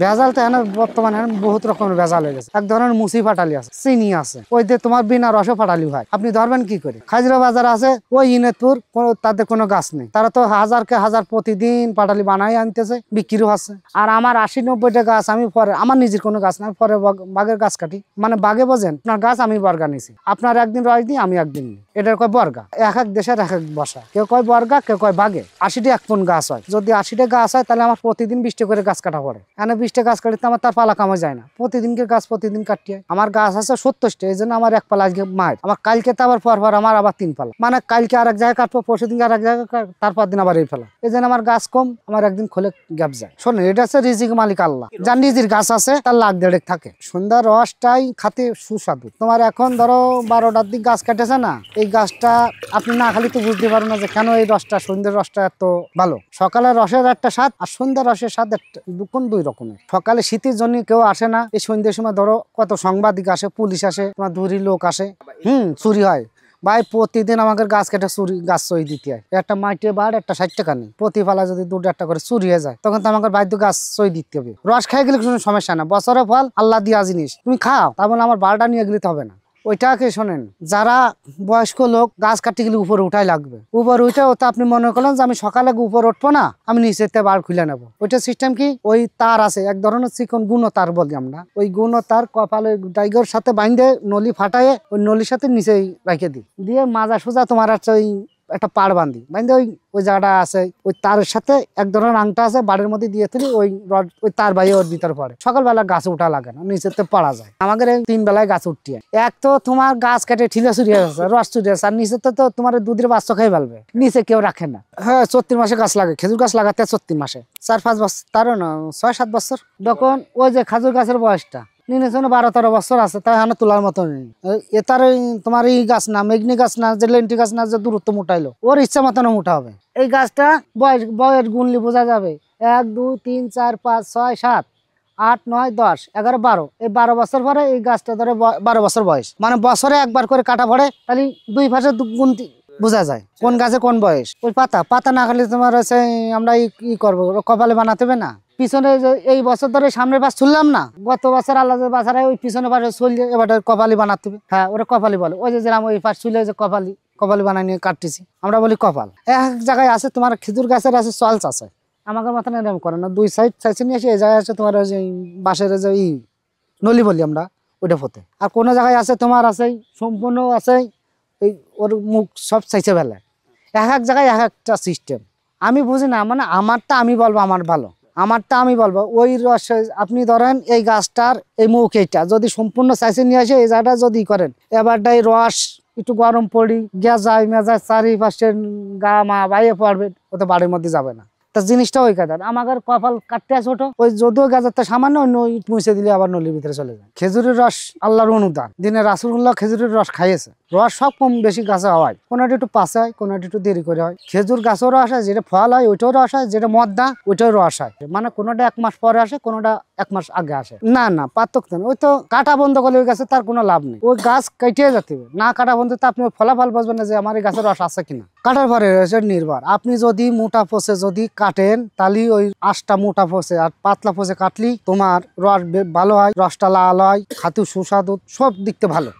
ভেজাল তো এখন বর্তমানে বহুত রকমের ভেজাল হয়ে গেছে। এক ধরনের মুসি ফাটালি আছে, চিনি আছে, ওই যে তোমার বিনা রসে ফাটালি হয়। আপনি ধরবেন কি করে? খাজরা বাজার আছে ওই ইনেতপুর, তাদের কোনো গাছ নেই, তারা তো হাজারকে হাজার প্রতিদিন পাটালি বানাই আনতেছে, বিক্রিও আছে। আর আমার 80-90টা গাছ আমি পরে, আমার নিজের কোনো গাছ না, পরে বাগের গাছ কাটি, মানে বাগে বোঝেন, আপনার গাছ আমি বর্গা নিছি, আপনার একদিন রস দিই, আমি একদিন নিই, এটার কয় বর্গা। এক এক দেশের এক এক বসা, কেউ কয় বর্গা, কেউ কয় বাগে। 80টা এক কোন গাছ হয়, যদি 80টা গাছ হয় তাহলে আমার প্রতিদিন 20টা করে গাছ কাটা পড়ে। এখানে 20টা গাছ কাটতে আমার তার পালা কামে যায় না, প্রতিদিনকে গাছ প্রতিদিন কাটতে হয়। আমার গাছ আছে 70টা, এই জন্য আমার এক পালা আজকে মায়ের, আমার কালকে তো আবার পর আমার আবার 3 পালা, মানে কালকে আর এক জায়গায় কাটবো, পরশু দিন আর এক জায়গায়, তারপর দিন আবার এই ফেলা। এই জন্য আমার গাছ কম, আমার একদিন খোলে গ্যাপ যায়। শোনো, এটা হচ্ছে রিজিক মালিক আল্লাহ, যার নিজের গাছ আছে তার লাখ দেড়েক থাকে। সন্ধ্যার রসটাই খাতে সুস্বাদু। তোমার এখন ধরো 12টার দিক গাছ কাটেছে না, এই গাছটা আপনি না খালি তো বুঝতে পারো না যে কেন এই রসটা, সন্ধ্যের রসটা এত ভালো। সকালের রসের একটা স্বাদ আর সন্ধ্যার রসের স্বাদ দুই রকমের। সকালে শীতের জন্য কেউ আসে না, এই সন্ধ্যের সময় ধরো কত সাংবাদিক আসে, পুলিশ আসে, তোমার ধুরি লোক আসে, চুরি হয়। ভাই প্রতিদিন আমাকে গাছ কেটে গাছ সই দিতে হয়। একটা মাইটে বার, একটা 60 টাকা নেই, প্রতি ফালা যদি 2-1টা করে চুরি হয়ে যায়, তখন তো আমাকে বাধ্য গাছ সই দিতে হবে। রস খাই গেলে কোনো সমস্যা না, বছরে ফল আল্লাহ দিয়া জিনিস, তুমি খাও, তার মানে আমার বারোটা নিয়ে গেলে তো হবে না। ওইটাকে শোনেন, যারা বয়স্ক লোক গাছ কাটতে গেলে উপরে উঠাই লাগবে, উপরে উঠে ওটা আপনি মনে করলেন যে আমি সকালে উপরে উঠবো না, আমি নিচেতে বার খুলে নেবো। ওইটা সিস্টেম কি, ওই তার আছে এক ধরনের চিকন গুণ তার বলি আমরা, ওই গুণ তার কপালে ডাইগর সাথে বাইন্ধে নলি ফাটায় ওই নলির সাথে নিচেই রেখে দিই, দিয়ে মাজা সোজা তোমার হচ্ছে ওই একটা পাড় বান্ধি, বান্ধে ওই জায়গাটা আছে, ওই তারের সাথে এক ধরনের আংটা আছে, বাড়ির মধ্যে দিয়ে তুলি, ওই রড ওই তার বাইরে ওর ভিতরে পড়ে। সকালবেলা গাছ উঠা লাগে না, নিচেতে পড়া যায়। আমাদের এই 3 বেলায় গাছ উঠতে হয়। এক তো তোমার গাছ কেটে ঠিলে চুরিয়ে গেছে, রস চুরিয়ে গেছে, আর নিচে তো তোমার দুধের বাচ্চা খেয়ে ফেলবে, নিচে কেউ রাখে না। হ্যাঁ, 34 মাসে গাছ লাগে, খেজুর গাছ লাগাতে 34 মাসে, 4-5 বছর, তারও না 6-7 বছর। তখন ওই যে খেজুর গাছের বয়সটা নিনে 12-13 বছর আছে, তাই এখানে তোলার মতো নেই। এটার তোমার এই গাছ না, মেঘনি গাছ না, যে লেন্টি গাছ না, যে দূরত্ব মোটাইলো, ওর ইচ্ছা মতন মোটা হবে। এই গাছটা বয়স গুনলি বোঝা যাবে, 1 2 3 4 5 6 7 8 9 10 11 12, এই 12 বছর পরে এই গাছটা ধরে 12 বছর বয়স, মানে বছরে একবার করে কাটা পড়ে, তাহলে 2 পাশে গুনতি বোঝা যায় কোন গাছে কোন বয়স। ওই পাতা না খালি তোমার হচ্ছে আমরা কি করবো, কপালে বানাতে হবে না। পিছনে এই বছর ধরে সামনের পাশ শুনলাম না, গত বছর আল্লাহ বাছারা ওই পিছনে পাশে চললে এবার কপালি বানাতে হবে। হ্যাঁ, ওরা কপালি বলে, ওই যে ওই পাশ চুলে যে কপালি বানাই নিয়ে কাটতেছি, আমরা বলি কপাল। এক জায়গায় আছে তোমার খেজুর গাছের আছে চলচ আছে, আমাদের মাথা এরকম করে না, 2 সাইড চাইছে নিয়ে আসে, এই জায়গায় আছে তোমার ওই যে বাঁশের যে নলি বলি আমরা, ওইটা ফোতে। আর কোনো জায়গায় আছে তোমার আছে সম্পূর্ণ আছে এই ওর মুখ সব চাইছে বেলায়। এক জায়গায় এক একটা সিস্টেম, আমি বুঝি না, মানে আমারটা আমি বলবো আমার ভালো, আমারটা আমি বলবো। ওই রস আপনি ধরেন এই গাছটার এই মুখ এইটা যদি সম্পূর্ণ চাইছে নিয়ে আসে, এই জায়গাটা যদি করেন, এবারটাই রস একটু গরম পড়ি গেজায় মেজায় চারিপাশে গা মা বাইরে পড়বে, ও তো বাড়ির মধ্যে যাবে না। তা জিনিসটা ওই কাদার আমাদের কপাল কাটতে আছে ওটা, ওই যদিও গাছেরটা সামান্য মুছে দিলে আবার নলির ভিতরে চলে যায়। খেজুরের রস আল্লাহর অনুদান, দিনে রাসূলুল্লাহ খেজুরের রস খাইয়েছে। রস সব কম বেশি গাছে হয়, কোনোটা একটু পাশে হয়, কোনোটা একটু দেরি করে হয়। খেজুর গাছেও রস হয়, যেটা ফল হয় ওইটাও রস হয়, যেটা মদ্দা ওইটাও রস হয়, মানে কোনোটা 1 মাস পরে আসে, কোনোটা 1 মাস আগে আসে। না পার্থক্য নেই, ওই তো কাটা বন্ধ করলে ওই গাছে তার কোনো লাভ নেই, ওই গাছ কেটে যেতে হবে। না কাটা বন্ধ তো আপনি ফলাফল বুঝবেন না যে আমার এই গাছের রস আছে কিনা। কাটার পরে নির্ভর, আপনি যদি মোটা ফসে যদি কাটেন, তাহলে ওই আঁশটা মোটা ফসে, আর পাতলা ফসে কাটলি তোমার রস ভালো হয়, রসটা লাল হয়, খাতে সুস্বাদু, সব দিকতে ভালো।